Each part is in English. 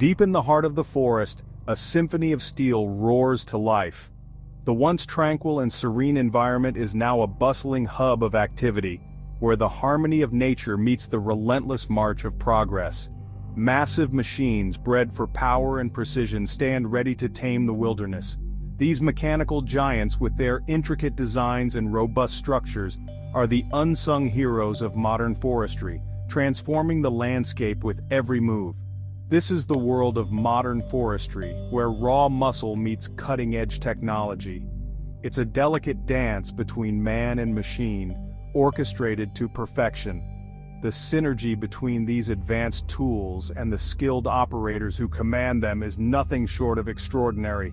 Deep in the heart of the forest, a symphony of steel roars to life. The once tranquil and serene environment is now a bustling hub of activity, where the harmony of nature meets the relentless march of progress. Massive machines bred for power and precision stand ready to tame the wilderness. These mechanical giants, with their intricate designs and robust structures, are the unsung heroes of modern forestry, transforming the landscape with every move. This is the world of modern forestry, where raw muscle meets cutting-edge technology. It's a delicate dance between man and machine, orchestrated to perfection. The synergy between these advanced tools and the skilled operators who command them is nothing short of extraordinary.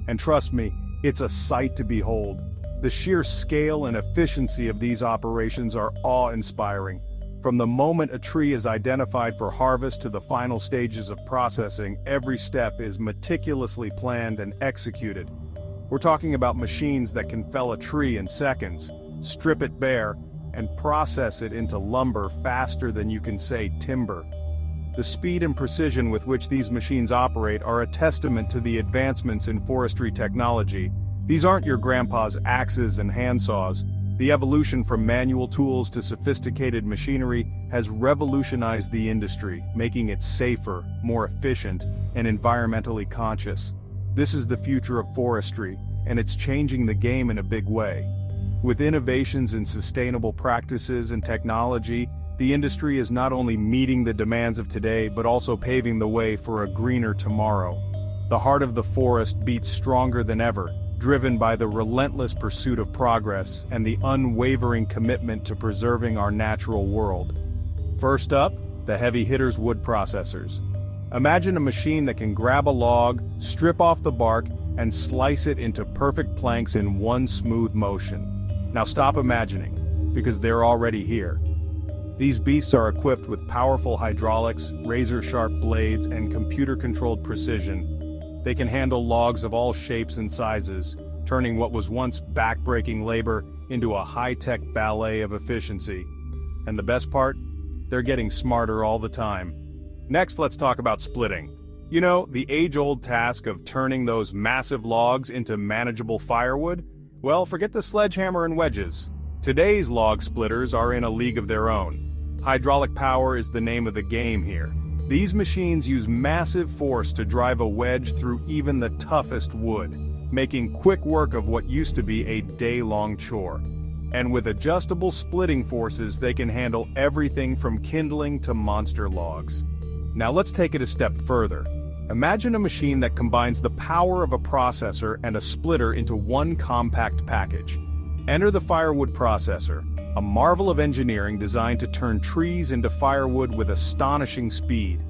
And trust me, it's a sight to behold. The sheer scale and efficiency of these operations are awe-inspiring. From the moment a tree is identified for harvest to the final stages of processing, every step is meticulously planned and executed. We're talking about machines that can fell a tree in seconds, strip it bare, and process it into lumber faster than you can say timber. The speed and precision with which these machines operate are a testament to the advancements in forestry technology. These aren't your grandpa's axes and handsaws. The evolution from manual tools to sophisticated machinery has revolutionized the industry, making it safer, more efficient, and environmentally conscious. This is the future of forestry, and it's changing the game in a big way. With innovations in sustainable practices and technology, the industry is not only meeting the demands of today but also paving the way for a greener tomorrow. The heart of the forest beats stronger than ever, driven by the relentless pursuit of progress and the unwavering commitment to preserving our natural world. First up, the heavy hitters wood processors. Imagine a machine that can grab a log, strip off the bark, and slice it into perfect planks in one smooth motion. Now stop imagining, because they're already here. These beasts are equipped with powerful hydraulics, razor-sharp blades, and computer-controlled precision. They can handle logs of all shapes and sizes, turning what was once back-breaking labor into a high-tech ballet of efficiency. And the best part? They're getting smarter all the time. Next, let's talk about splitting. You know, the age-old task of turning those massive logs into manageable firewood? Well, forget the sledgehammer and wedges. Today's log splitters are in a league of their own. Hydraulic power is the name of the game here. These machines use massive force to drive a wedge through even the toughest wood, making quick work of what used to be a day-long chore. And with adjustable splitting forces, they can handle everything from kindling to monster logs. Now let's take it a step further. Imagine a machine that combines the power of a processor and a splitter into one compact package. Enter the Firewood processor, a marvel of engineering designed to turn trees into firewood with astonishing speed.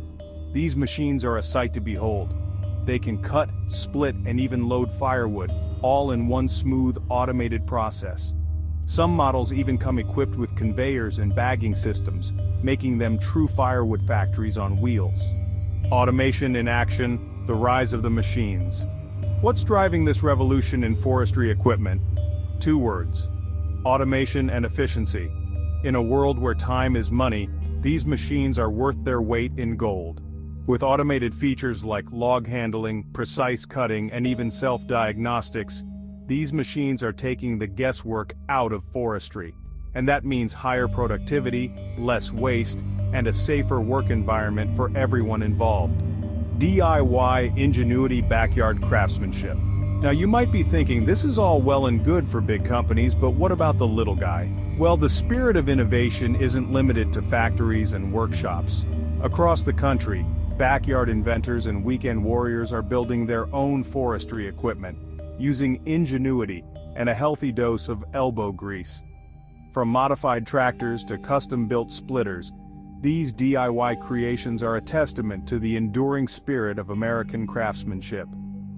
These machines are a sight to behold. They can cut, split, and even load firewood, all in one smooth, automated process. Some models even come equipped with conveyors and bagging systems, making them true firewood factories on wheels. Automation in action, the rise of the machines. What's driving this revolution in forestry equipment? Two words: automation and efficiency. In a world where time is money, these machines are worth their weight in gold. With automated features like log handling, precise cutting, and even self-diagnostics, these machines are taking the guesswork out of forestry. And that means higher productivity, less waste, and a safer work environment for everyone involved. DIY ingenuity backyard craftsmanship. Now you might be thinking, this is all well and good for big companies, but what about the little guy? Well, the spirit of innovation isn't limited to factories and workshops. Across the country, backyard inventors and weekend warriors are building their own forestry equipment, using ingenuity and a healthy dose of elbow grease. From modified tractors to custom-built splitters, these DIY creations are a testament to the enduring spirit of American craftsmanship.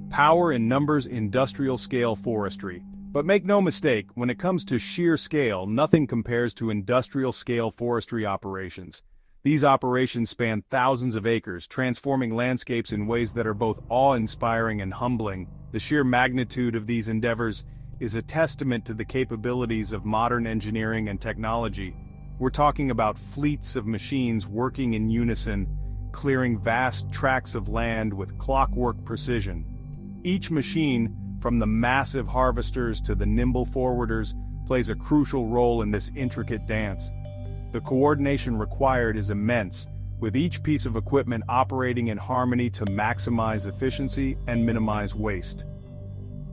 Power in numbers, industrial-scale forestry. But make no mistake, when it comes to sheer scale, nothing compares to industrial-scale forestry operations. These operations span thousands of acres, transforming landscapes in ways that are both awe-inspiring and humbling. The sheer magnitude of these endeavors is a testament to the capabilities of modern engineering and technology. We're talking about fleets of machines working in unison, clearing vast tracts of land with clockwork precision. Each machine, from the massive harvesters to the nimble forwarders, plays a crucial role in this intricate dance. The coordination required is immense, with each piece of equipment operating in harmony to maximize efficiency and minimize waste.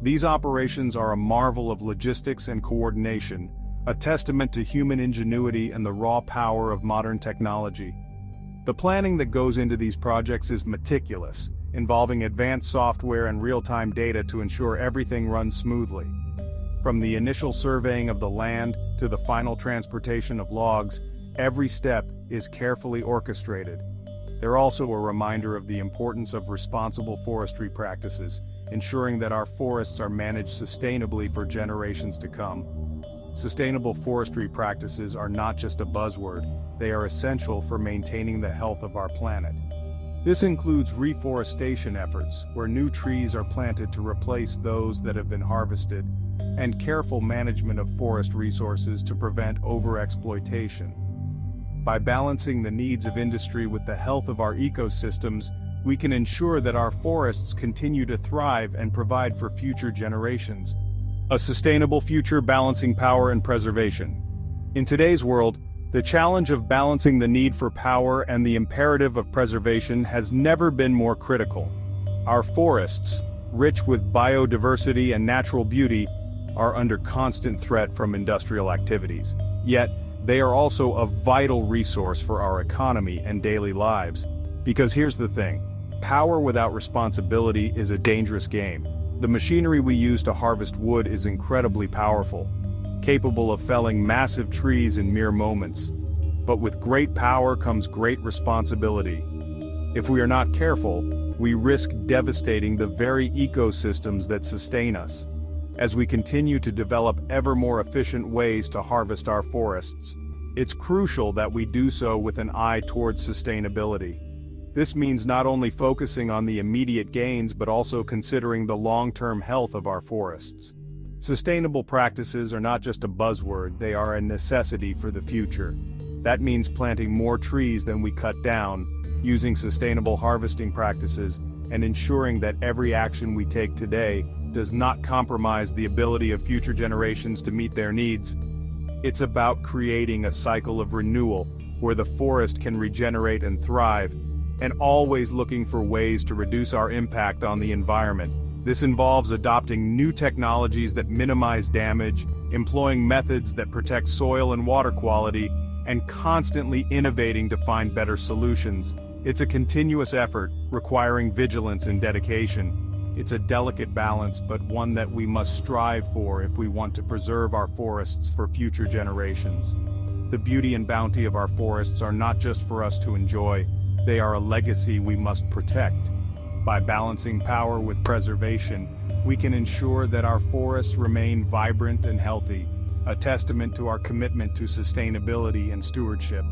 These operations are a marvel of logistics and coordination, a testament to human ingenuity and the raw power of modern technology. The planning that goes into these projects is meticulous, involving advanced software and real-time data to ensure everything runs smoothly. From the initial surveying of the land to the final transportation of logs, every step is carefully orchestrated. They're also a reminder of the importance of responsible forestry practices, ensuring that our forests are managed sustainably for generations to come. Sustainable forestry practices are not just a buzzword, they are essential for maintaining the health of our planet. This includes reforestation efforts, where new trees are planted to replace those that have been harvested, and careful management of forest resources to prevent overexploitation. By balancing the needs of industry with the health of our ecosystems, we can ensure that our forests continue to thrive and provide for future generations. A sustainable future balancing power and preservation. In today's world, the challenge of balancing the need for power and the imperative of preservation has never been more critical. Our forests, rich with biodiversity and natural beauty, are under constant threat from industrial activities. Yet, they are also a vital resource for our economy and daily lives. Because here's the thing, power without responsibility is a dangerous game. The machinery we use to harvest wood is incredibly powerful, capable of felling massive trees in mere moments. But with great power comes great responsibility. If we are not careful, we risk devastating the very ecosystems that sustain us. As we continue to develop ever more efficient ways to harvest our forests, it's crucial that we do so with an eye towards sustainability. This means not only focusing on the immediate gains but also considering the long-term health of our forests. Sustainable practices are not just a buzzword, they are a necessity for the future. That means planting more trees than we cut down, using sustainable harvesting practices, and ensuring that every action we take today does not compromise the ability of future generations to meet their needs. It's about creating a cycle of renewal, where the forest can regenerate and thrive, and always looking for ways to reduce our impact on the environment. This involves adopting new technologies that minimize damage, employing methods that protect soil and water quality, and constantly innovating to find better solutions. It's a continuous effort, requiring vigilance and dedication. It's a delicate balance, but one that we must strive for if we want to preserve our forests for future generations. The beauty and bounty of our forests are not just for us to enjoy, they are a legacy we must protect. By balancing power with preservation, we can ensure that our forests remain vibrant and healthy, a testament to our commitment to sustainability and stewardship.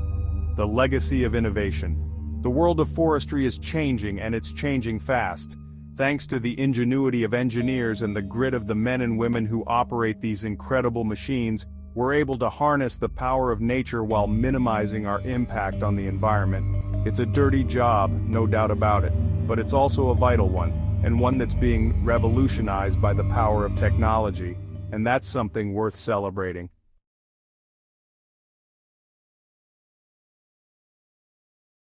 The legacy of innovation. The world of forestry is changing, and it's changing fast. Thanks to the ingenuity of engineers and the grit of the men and women who operate these incredible machines, we're able to harness the power of nature while minimizing our impact on the environment. It's a dirty job, no doubt about it, but it's also a vital one, and one that's being revolutionized by the power of technology, and that's something worth celebrating.